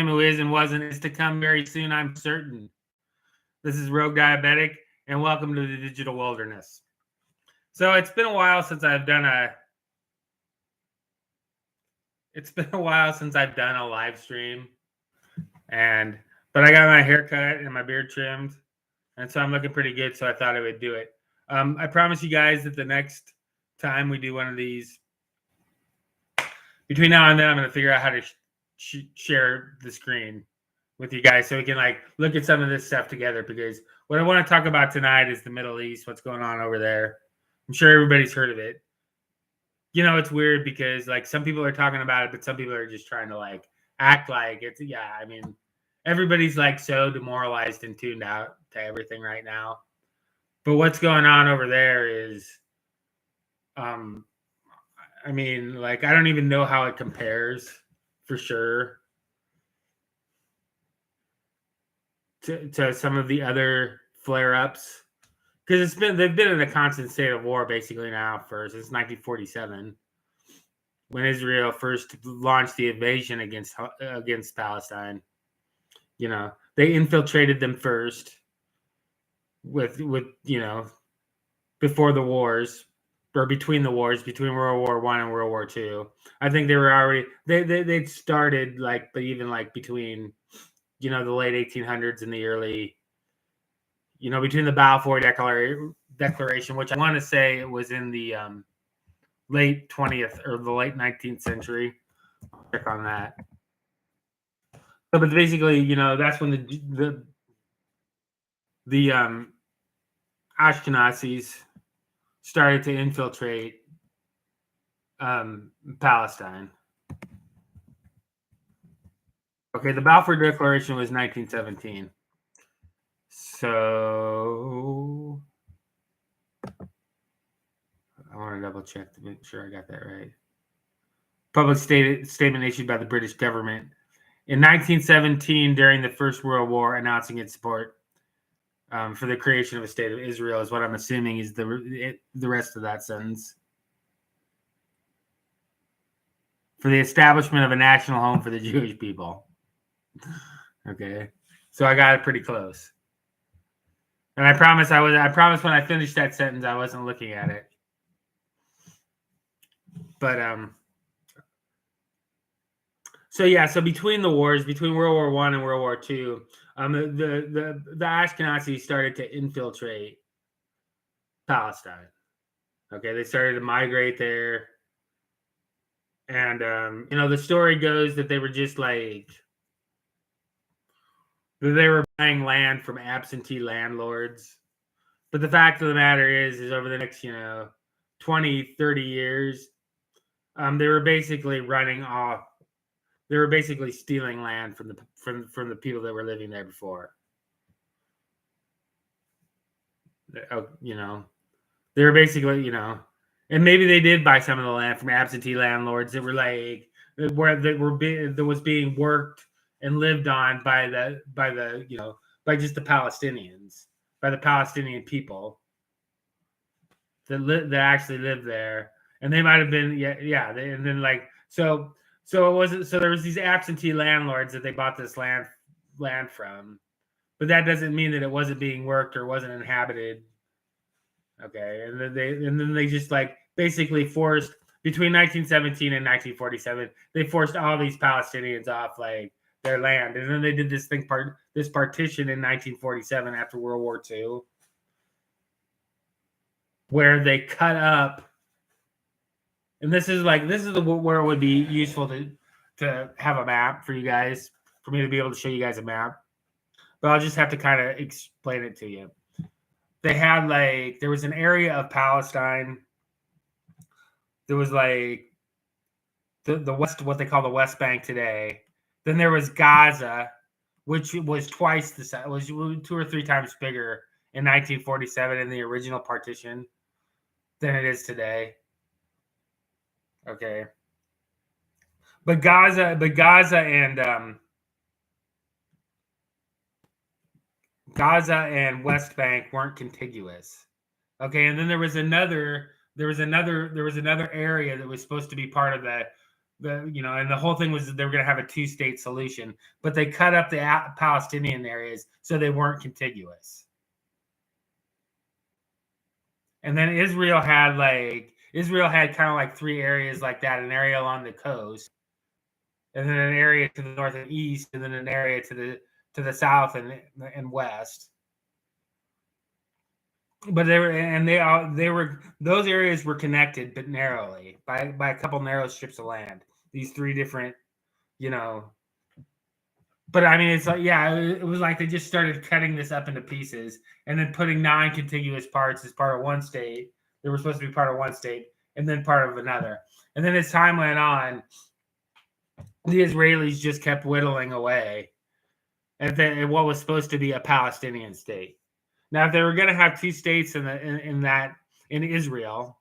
him who is and wasn't, is to come very soon, I'm certain. This is Rogue Diabetic, and welcome to the digital wilderness. So it's been a while since I've done a live stream, but I got my hair cut and my beard trimmed, and so I'm looking pretty good. So I thought I would do it. I promise you guys that the next time we do one of these, between now and then, I'm going to figure out how to share the screen with you guys so we can look at some of this stuff together, because what I want to talk about tonight is the Middle East, what's going on over there. I'm sure everybody's heard of it. It's weird because some people are talking about it, but some people are just trying to act like it's, I mean, everybody's so demoralized and tuned out to everything right now. But what's going on over there is, I mean, I don't even know how it compares for sure to some of the other flare-ups, because they've been in a constant state of war basically now since 1947, when Israel first launched the invasion against Palestine. They infiltrated them first with before the wars, or between the wars, between World War I and World War II. I think they were already they'd started but even between the late 1800s and the early, between the Balfour Declaration, which I want to say it was in the late 20th or the late 19th century. I'll check on that. So, but basically, that's when the Ashkenazis started to infiltrate Palestine. Okay, the Balfour Declaration was 1917. So I want to double check to make sure I got that right. Public statement issued by the British government in 1917 during the First World War, announcing its support for the creation of a state of Israel, is what I'm assuming is the rest of that sentence. For the establishment of a national home for the Jewish people. Okay, so I got it pretty close. And I promise when I finished that sentence, I wasn't looking at it. But so between the wars, between World War I and World War II, the Ashkenazis started to infiltrate Palestine. Okay, they started to migrate there, and the story goes that they were just they were buying land from absentee landlords. But the fact of the matter is over the next 20, 30 years, they were basically running off. They were basically stealing land from the people that were living there before. They were basically, and maybe they did buy some of the land from absentee landlords that were that was being worked and lived on by just the Palestinians, by the Palestinian people that actually lived there, and they might have been and then so it wasn't. So there was these absentee landlords that they bought this land from, but that doesn't mean that it wasn't being worked or wasn't inhabited. Okay, and then they just basically forced, between 1917 and 1947, they forced all these Palestinians off their land, and then they did this partition in 1947 after World War II, where they cut up. And this is where it would be useful to have a map for you guys, for me to be able to show you guys a map. But I'll just have to kind of explain it to you. They had there was an area of Palestine. There was the West, what they call the West Bank today. Then there was Gaza, which was twice the size, was 2 or 3 times bigger in 1947 in the original partition than it is today. Okay, but Gaza and West Bank weren't contiguous. Okay, and then there was another area that was supposed to be part of And the whole thing was that they were going to have a 2-state solution, but they cut up the Palestinian areas so they weren't contiguous. And then Israel had kind of like 3 areas like that: an area along the coast, and then an area to the north and east, and then an area to the south and west. But those areas were connected, but narrowly by a couple narrow strips of land. These 3 different, But I mean, it's like, yeah, it was like they just started cutting this up into pieces and then putting non-contiguous parts as part of one state. They were supposed to be part of one state and then part of another. And then as time went on, the Israelis just kept whittling away at what was supposed to be a Palestinian state. Now, if they were going to have 2 states in Israel,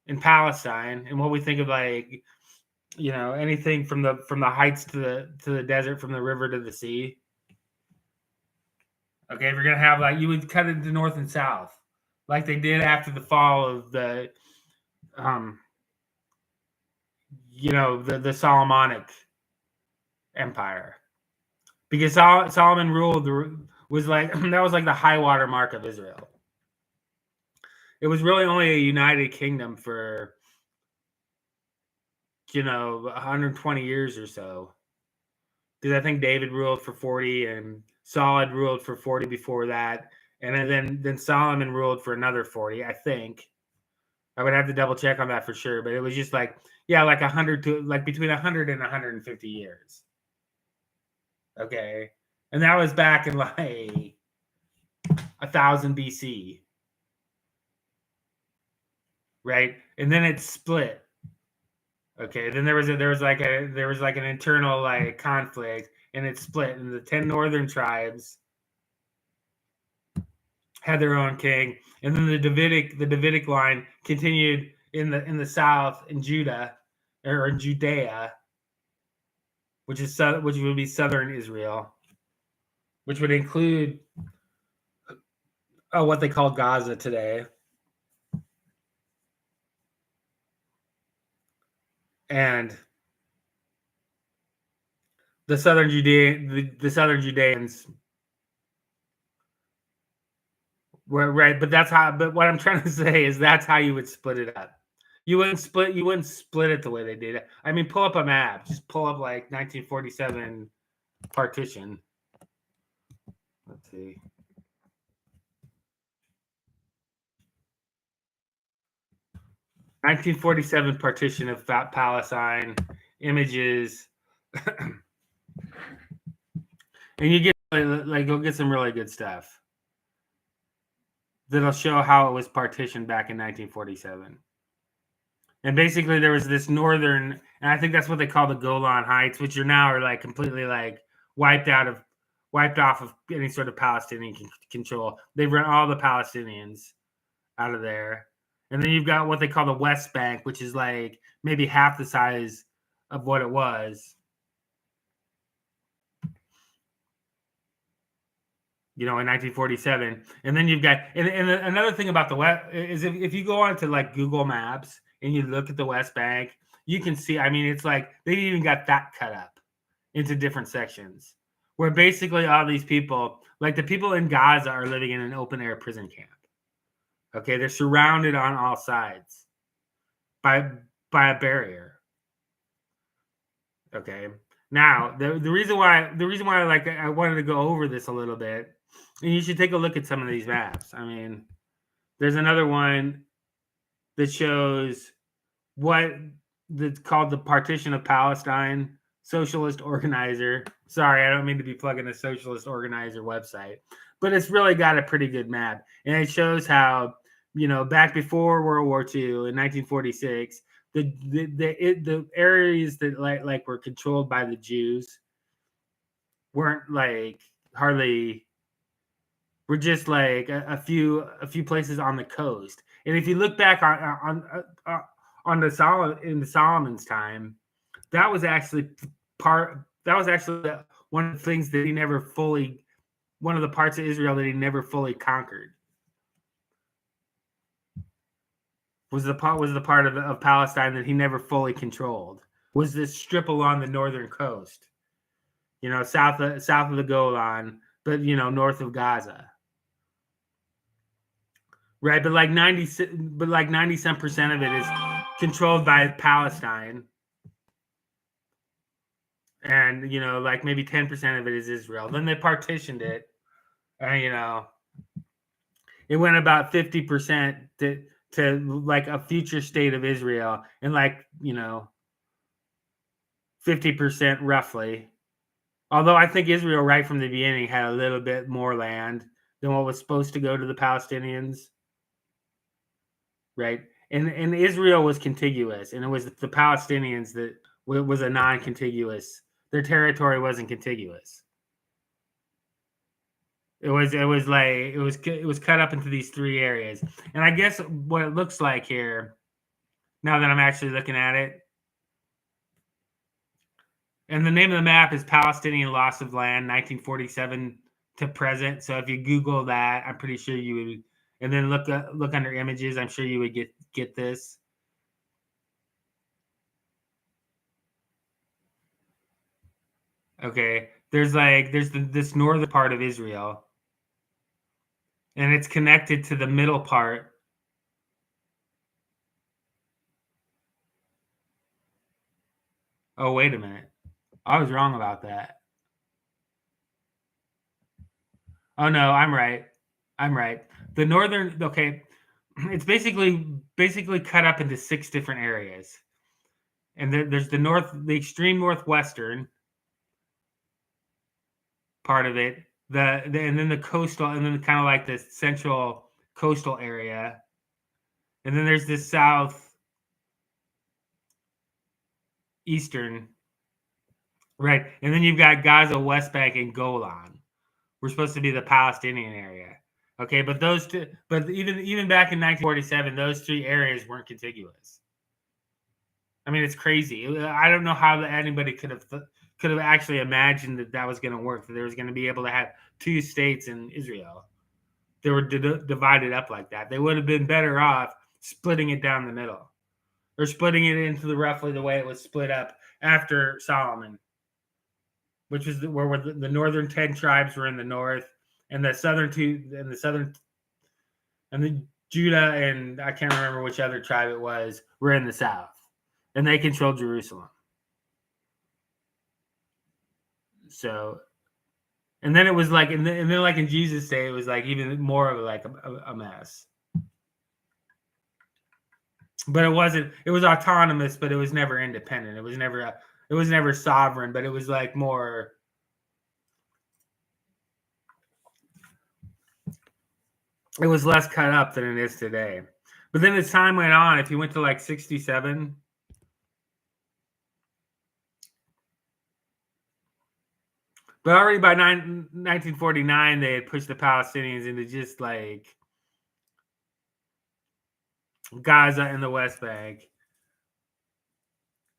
in Palestine, and what we think of like, anything from the heights to the desert, from the river to the sea. Okay, if you're gonna have you would cut it to north and south, like they did after the fall of the Solomonic Empire, because Solomon ruled was like that was like the high water mark of Israel. It was really only a united kingdom for 120 years or so, because I think David ruled for 40 and Saul had ruled for 40 before that, and then Solomon ruled for another 40. I think I would have to double check on that for sure, but it was just like 100 to between 100 and 150 years. Okay, and that was back in 1000 BC, right? And then it split. Okay, then there was an internal conflict, and it split, and the 10 northern tribes had their own king, and then the Davidic line continued in the south in Judah or in Judea, which would be southern Israel, which would include what they call Gaza today. And the southern Judeans were right, but what I'm trying to say is that's how you would split it up. You wouldn't split it the way they did it. I mean, pull up a map. Just pull up 1947 partition. Let's see. "1947 partition of Palestine, images," and you get you'll get some really good stuff that'll show how it was partitioned back in 1947. And basically, there was this northern, and I think that's what they call the Golan Heights, which are now completely wiped off of any sort of Palestinian control. They've run all the Palestinians out of there. And then you've got what they call the West Bank, which is maybe half the size of what it was. In 1947. And then you've got, and another thing about the West is if you go onto Google Maps and you look at the West Bank, you can see, I mean, it's they even got that cut up into different sections, where basically all these people, the people in Gaza, are living in an open air prison camp. Okay, they're surrounded on all sides by a barrier. Okay, now the reason why I wanted to go over this a little bit, and you should take a look at some of these maps. I mean, there's another one that shows what that's called the Partition of Palestine Socialist Organizer. Sorry, I don't mean to be plugging a Socialist Organizer website, but it's really got a pretty good map, and it shows how back before World War II in 1946, the areas that were controlled by the Jews weren't hardly. We're just a few places on the coast, and if you look back on the Solomon's time, that was actually one of the things that he never fully, one of the parts of Israel that he never fully conquered. was the part of Palestine that he never fully controlled. Was this strip along the northern coast, south of the Golan, but north of Gaza, right? But like 90% of it is controlled by Palestine, and like maybe 10% of it is Israel. Then they partitioned it, and it went about 50% to like a future state of Israel, and like 50% roughly. Although I think Israel right from the beginning had a little bit more land than what was supposed to go to the Palestinians, right? And Israel was contiguous, and it was the Palestinians that was a non-contiguous. Their territory wasn't contiguous. It was cut up into these three areas, and I guess what it looks like here, now that I'm actually looking at it, and the name of the map is Palestinian Loss of Land, 1947 to present. So if you Google that, I'm pretty sure you would, and then look under images, I'm sure you would get this. Okay, there's this northern part of Israel, and it's connected to the middle part. Oh, wait a minute. I was wrong about that. Oh no, I'm right. The northern, okay, it's basically cut up into 6 different areas. And there's the extreme northwestern part of it, and then the coastal, and then kind of like the central coastal area. And then there's this southeastern, right? And then you've got Gaza, West Bank, and Golan. We're supposed to be the Palestinian area. Okay, but even back in 1947, those 3 areas weren't contiguous. I mean, it's crazy. I don't know how anybody could have actually imagined that was going to work. That there was going to be able to have 2 states in Israel. They were divided up like that. They would have been better off splitting it down the middle, or splitting it into roughly the way it was split up after Solomon, which was where the northern 10 tribes were in the north, and the southern 2, and the Judah, and I can't remember which other tribe it was, were in the south, and they controlled Jerusalem. So, and then it was like, and then like in Jesus' day, it was like even more of like a mess. But it wasn't. It was autonomous, but it was never independent. It was never sovereign. But it was like more. It was less cut up than it is today. But then as time went on, if you went to like 67. But already by 1949, they had pushed the Palestinians into just like Gaza and the West Bank.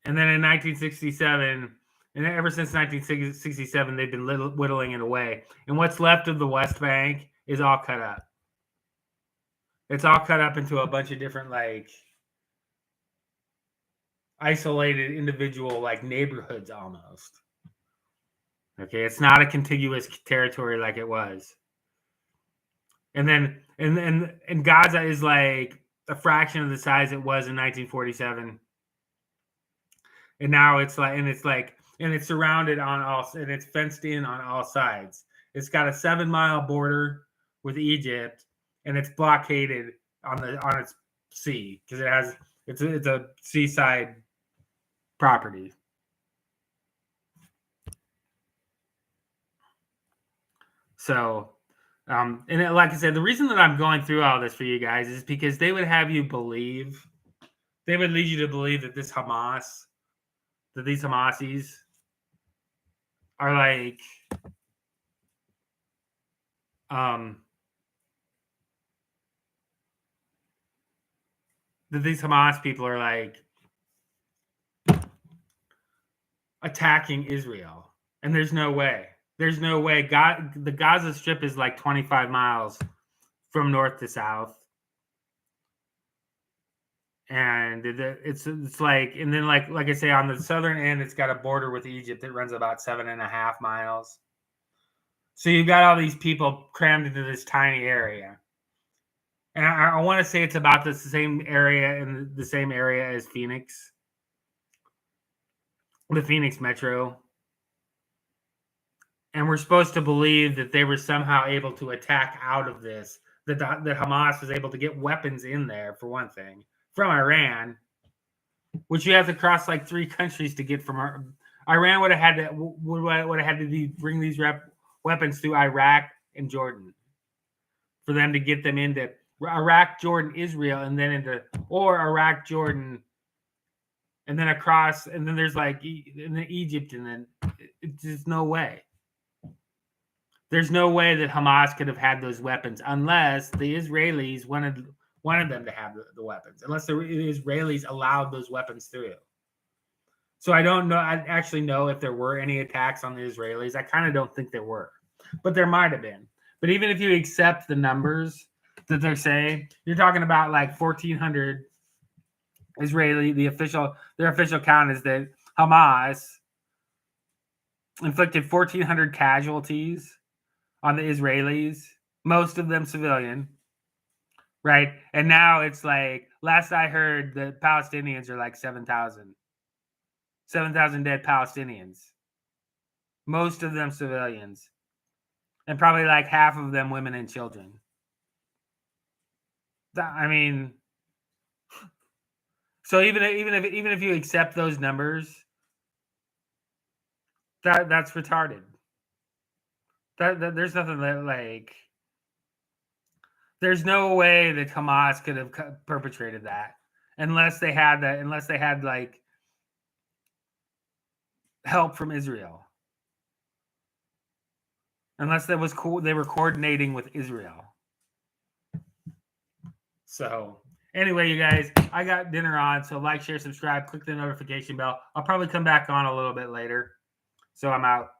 And then in 1967, and ever since 1967, they've been whittling it away. And what's left of the West Bank is all cut up. It's all cut up into a bunch of different like isolated individual like neighborhoods almost. Okay, it's not a contiguous territory like it was. And then and Gaza is like a fraction of the size it was in 1947. And now it's surrounded on all, and it's fenced in on all sides. It's got a 7-mile border with Egypt, and it's blockaded on its sea because it's a seaside property. So, and like I said, the reason that I'm going through all this for you guys is because they would lead you to believe that these Hamasis are like, that these Hamas people are like attacking Israel, and there's no way. The Gaza Strip is like 25 miles from north to south. And it's like, and then like I say, on the southern end, it's got a border with Egypt that runs about 7.5 miles. So you've got all these people crammed into this tiny area. And I want to say it's about the same area in the same area as Phoenix, the Phoenix metro. And we're supposed to believe that they were somehow able to attack out of this, that Hamas was able to get weapons in there, for one thing, from Iran, which you have to cross like 3 countries to get from Iran. Would have had to bring these weapons through Iraq and Jordan for them to get them into Iraq, Jordan, Israel, and then into, or Iraq, Jordan, and then across, and then there's like in Egypt, and then it's just no way. There's no way that Hamas could have had those weapons unless the Israelis wanted them to have the weapons, unless the Israelis allowed those weapons through. So I don't know. I actually know if there were any attacks on the Israelis. I kind of don't think there were, but there might have been. But even if you accept the numbers that they're saying, you're talking about like 1,400 Israeli. Their official count is that Hamas inflicted 1,400 casualties on the Israelis, most of them civilian, right? And now it's like, last I heard, the Palestinians are like 7,000 dead Palestinians, most of them civilians, and probably like half of them women and children. I mean, so even if you accept those numbers, that's retarded. That there's nothing that, like, there's no way that Hamas could have perpetrated that unless they had like help from Israel. Unless that was cool, they were coordinating with Israel. So anyway, you guys, I got dinner on, so like, share, subscribe, click the notification bell. I'll probably come back on a little bit later. So I'm out.